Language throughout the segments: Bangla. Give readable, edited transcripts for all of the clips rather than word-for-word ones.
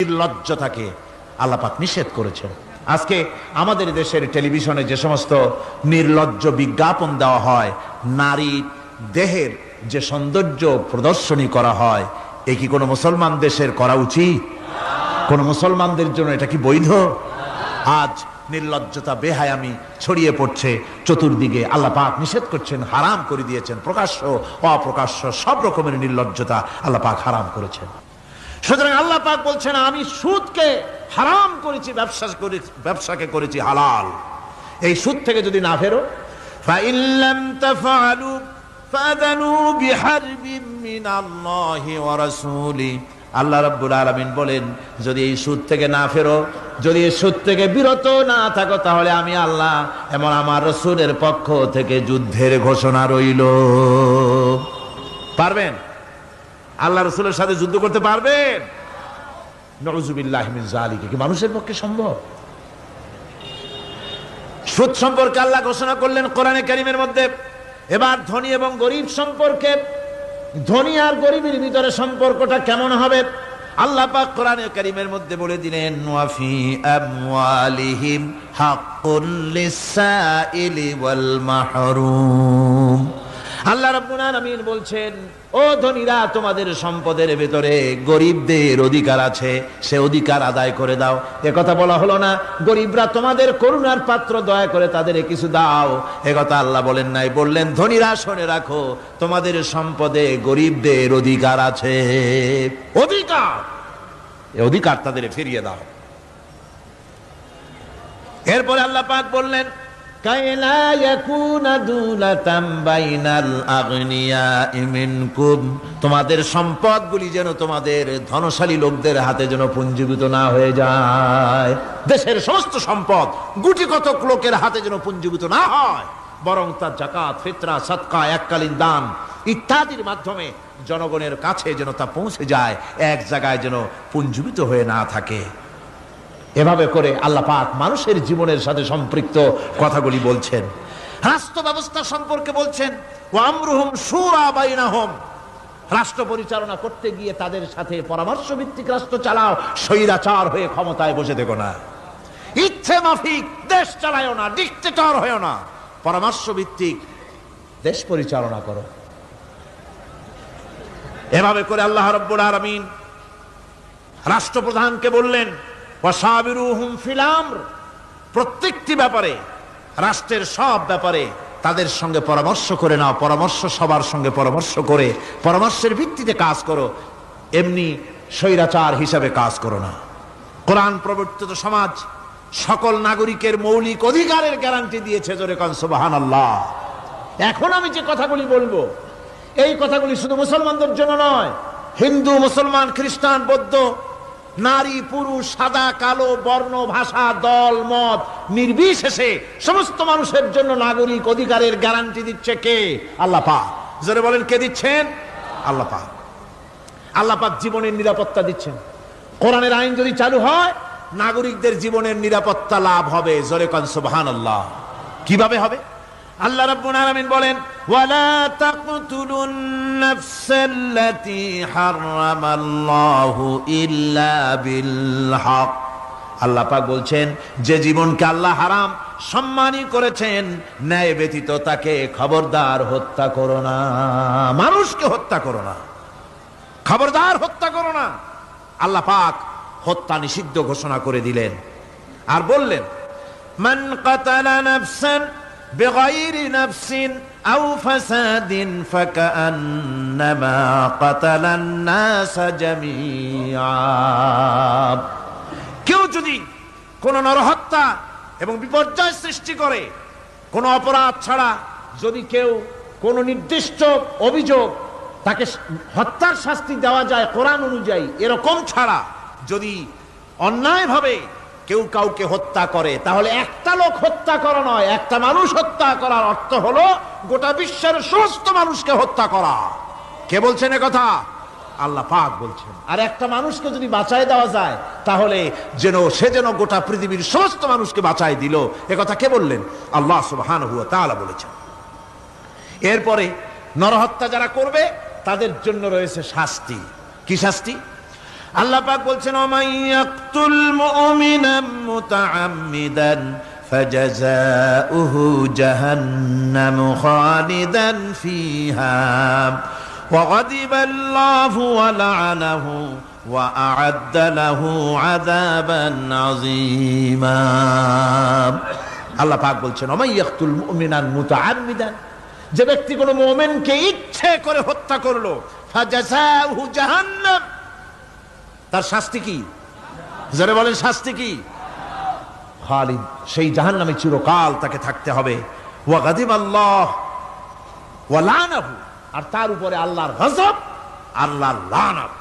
নির্লজ্জতাকে আল্লাহ পাক নিষেধ করেছেন। আজকে আমাদের দেশের টেলিভিশনে যে সমস্ত নির্লজ্জ বিজ্ঞাপন দেওয়া হয়, নারী দেহের যে সৌন্দর্য প্রদর্শনী করা হয়, এ কি কোনো মুসলমান দেশের করা উচিত? কোন মুসলমানদের জন্য এটা কি বৈধ? আজ নির্লজ্জতা বেহায়ামি ছড়িয়ে পড়ছে চতুর্দিকে। আল্লাহ পাক নিষেধ করছেন, হারাম করে দিয়েছেন। প্রকাশ্য অপ্রকাশ্য সব রকমের নির্লজ্জতা আল্লাহ পাক হারাম করেছেন। সুতরাং আল্লাহ পাক বলছেন, আমি সুদকে হারাম করেছি, ব্যবসাকে করেছি হালাল। এই সুদ থেকে যদি না ফেরো, ফাইন লাম তাফআলু ফাযানু বিহারবিন মিনাল্লাহি ওয়া রাসূলি। আল্লাহ রাব্বুল আলামিন বলেন, যদি এই সুদ থেকে না ফেরো, যদি এই সুদ থেকে বিরত না থাকো, তাহলে আমি আল্লাহ এবং আমার রাসূলের পক্ষ থেকে যুদ্ধের ঘোষণা রইল। পারবেন? আল্লাহ রাসূলের সাথে যুদ্ধ করতে পারবেন? নাউযুবিল্লাহি মিন যালিকা। কি মানুষের পক্ষে সম্ভব? সুদ সম্পর্কে আল্লাহ ঘোষণা করলেন কোরআনে কারীমের মধ্যে। এবার ধনী এবং গরীব সম্পর্কে, ধনী আর গরীবের ভিতরে সম্পর্কটা কেমন হবে আল্লাহ পাক কোরআনে কারীমের মধ্যে বলে দিলেন, ওয়া ফি আমওয়ালিহিম হাক্কুল লিসাইলি ওয়াল মাহরুম। আল্লাহ রাব্বুল আলামিন বলছেন, ও ধনীরা, তোমাদের সম্পদের ভিতরে গরীবদের অধিকার আছে, সে অধিকার আদায় করে দাও। একথা বলা হলো না, গরীবরা তোমাদের করুণার পাত্র, দয়া করে তাদের কিছু দাও, একথা আল্লাহ বলেন নাই। বললেন, ধনীরা শুনে রাখো, তোমাদের সম্পদে গরীবদের অধিকার আছে। অধিকার, এই অধিকার তাদের ফিরিয়ে দাও। এরপরে আল্লাহ পাক বললেন, কাইলা ইয়াকুনা দুলাতাম বাইনাল আগনিয়াই মিনকুম। তোমাদের সম্পদগুলি যেন তোমাদের ধনশালী লোকদের হাতে যেন পুঞ্জীভূত না হয়ে যায়। দেশের সমস্ত সম্পদ গুটি কতক লোকের হাতে যেন পুঞ্জীভূত না হয়, বরং তার যাকাত, ফিতরা, সাদকা, এককালীন দান ইত্যাদির মাধ্যমে জনগণের কাছে যেন তা পৌঁছে যায়, এক জায়গায় যেন পুঞ্জীভূত হয়ে না থাকে। এভাবে করে আল্লাহ পাক মানুষের জীবনের সাথে সম্পৃক্ত কথাগুলি বলছেন। রাষ্ট্র ব্যবস্থা সম্পর্কে বলছেন, ওয়া আমরুহুম শুরা বাইনাহুম। রাষ্ট্র পরিচালনা করতে গিয়ে তাদের সাথে পরামর্শ ভিত্তিক রাষ্ট্র চালাও, স্বৈরাচার হয়ে ক্ষমতায় বসে থেকো না। ইচ্ছে মাফিক দেশ চালায়ও না, ডিক্টেটর হয়েও না, পরামর্শ ভিত্তিক দেশ পরিচালনা করো। এভাবে করে আল্লাহ রাব্বুল আলামিন রাষ্ট্রপ্রধানকে বললেন, ওয়াসাবিরুহুম ফিল আমর। প্রত্যেকটি ব্যাপারে, রাষ্ট্রের সব ব্যাপারে তাদের সঙ্গে পরামর্শ করে নাও, পরামর্শ সবার সঙ্গে পরামর্শ করে পরামর্শের ভিত্তিতে কাজ করো, এমনি স্বৈরাচার হিসাবে কাজ করো না। কোরআন প্রবর্তিত সমাজ সকল নাগরিকের মৌলিক অধিকারের গ্যারান্টি দিয়েছে। জোরে কান সুবহানাল্লাহ। এখন আমি যে কথাগুলি বলবো, এই কথাগুলি শুধু মুসলমানদের জন্য নয়, হিন্দু, মুসলমান, খ্রিস্টান, বৌদ্ধ, নারী পুরুষ, সাদা কালো, বর্ণ ভাষা, দল মত নির্বিশেষে সমস্ত মানুষের জন্য নাগরিক অধিকারের গ্যারান্টি দিচ্ছে কে? আল্লাহ পাক। জোরে বলেন, কে দিচ্ছেন? আল্লাহ পাক। আল্লাহ পাক জীবনের নিরাপত্তা দিচ্ছেন। কোরআনের আইন যদি চালু হয়, নাগরিকদের জীবনের নিরাপত্তা লাভ হবে। জোরে কান সুবহানাল্লাহ। কিভাবে হবে? আল্লাহ রাব্বুল আলামিন বলেন, ওয়ালা তাকতুলুন নাফসাল্লাতী হারামাল্লাহু ইল্লা বিল হক। আল্লাহ পাক বলছেন, যে জীবনকে আল্লাহ হারাম সম্মানী করেছেন, ন্যায় ব্যতীত তাকে খবরদার হত্যা করো না। মানুষকে হত্যা করো না, খবরদার হত্যা করো না। আল্লাহ পাক হত্যা নিষিদ্ধ ঘোষণা করে দিলেন। আর বললেন, মান কাতালা নাফসান বিগাইরি নাফসিন আও ফাসাদিন ফাকান্নামা কাতালান নাস জামিআ। কেউ যদি কোন নরহত্যা এবং বিপর্যয় সৃষ্টি করে, কোন অপরাধ ছাড়া যদি কেউ কোন নির্দিষ্ট অভিযোগ, তাকে হত্যার শাস্তি দেওয়া যায় কোরআন অনুযায়ী, এরকম ছাড়া যদি অন্যায়ভাবে কেউ কাউকে হত্যা করে, তাহলে একটা লোক হত্যা করা নয়, একটা মানুষ হত্যা করার অর্থ হলো গোটা বিশ্বের সমস্ত মানুষকে হত্যা করা। কে বলছেন এ কথা? আল্লাহ পাক বলছেন। আর একটা মানুষকে যদি বাঁচায় দেওয়া যায়, তাহলে সে যেন গোটা পৃথিবীর সমস্ত মানুষকে বাঁচায় দিল। এ কথা কে বললেন? আল্লাহ সুবহানাহু ওয়া তাআলা বলেছেন। এরপরে নরহত্যা যারা করবে তাদের জন্য রয়েছে শাস্তি। কি শাস্তি? আল্লাহ পাক বলছেন ওমান ইয়াকতুল মুমিনান মুতাআম্মিদান ফাজাযাউহু জাহান্নাম খালিদান ফিহা ওয়া গাদিবাল্লাহু ওয়া লা'নাহু ওয়া আ'আদ্দা লাহু আযাবান আযীমা। আল্লাহ পাক বলছেন ওমান ইয়াকতুল মুমিনান মুতাআম্মিদান, যে ব্যক্তি কোনো মুমিনকে ইচ্ছে করে হত্যা করলো, ফাজাযাউহু জাহান্নাম, তার শাস্তি কি? যারা বলেন শাস্তি কি? খালিদ, সেই জাহান্নামে চিরকাল তাকে থাকতে হবে। ওয়া গাদিবাল্লাহ ওয়া লা'নাহু, আর তার উপরে আল্লাহর গজব, আল্লাহর লানত,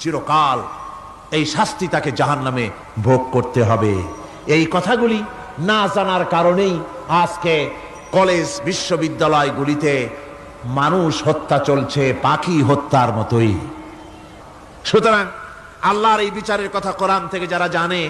চিরকাল এই শাস্তি তাকে জাহান্নামে ভোগ করতে হবে। এই কথাগুলি না জানার কারণেই আজকে কলেজ বিশ্ববিদ্যালয়গুলিতে মানুষ হত্যা চলছে পাখি হত্যার মতোই। সুতরাং আল্লাহর এই বিচারের কথা কোরআন থেকে যারা জানে,